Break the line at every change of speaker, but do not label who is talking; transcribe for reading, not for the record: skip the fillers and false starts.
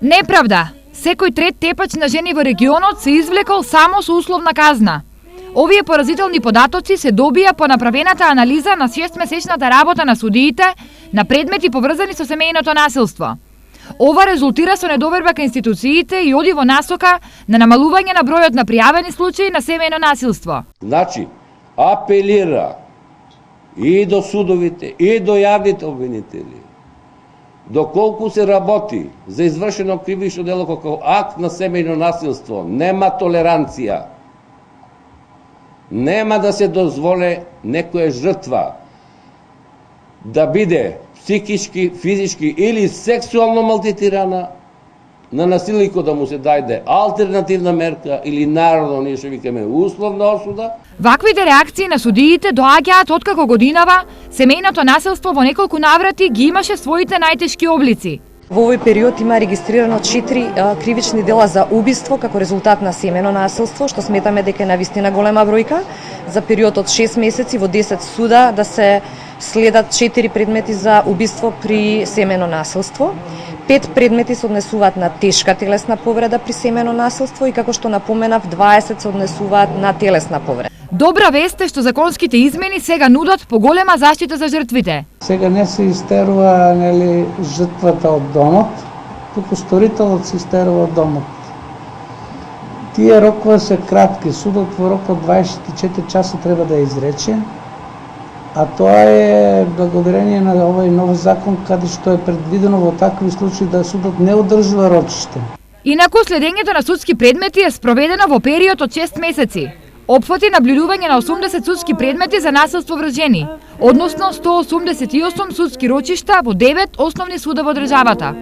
Неправда! Секој трет тепач на жени во регионот се извлекол само со условна казна. Овие поразителни податоци се добија по направената анализа на 6-месечната работа на судиите на предмети поврзани со семејното насилство. Ова резултира со недоверба кај институциите и оди во насока на намалување на бројот на пријавени случаи на семејно насилство.
Значи, апелира и до судовите, и до јавните обвинители, доколку се работи за извршено кривично дело како акт на семејно насилство, нема толеранција. Нема да се дозволе некоја жртва да биде психички, физички или сексуално малтретирана, на насилникот да му се дајде алтернативна мерка или народно, ние што викаме, условна осуда.
Ваквите реакции на судиите доаѓаат откако годинава семејното насилство во неколку наврати ги имаше своите најтешки облици.
Во овој период има регистрирано 4 кривични дела за убиство како резултат на семејно насилство, што сметаме дека е навистина голема бројка. За период од 6 месеци во 10 суда да се следат 4 предмети за убиство при семејно насилство. 5 предмети се однесуваат на тешка телесна повреда при семејно насилство и како што напоменав 20 се однесуваат на телесна повреда.
Добра вест е што законските измени сега нудат поголема заштита за жртвите.
Сега не се истерува жртвата од домот, туку сторителот се истерува од домот. Тие рокови се кратки, судот во рок од 24 часа треба да изрече, а тоа е благодарение на овој нов закон каде што е предвидено во такви случаи да судот не одржува рочиште.
Инаку следењето на судски предмети е спроведено во период од 6 месеци. Опфати наблюдување на 80 судски предмети за насилство врз жени, односно 188 судски рочишта во 9 основни суда во државата.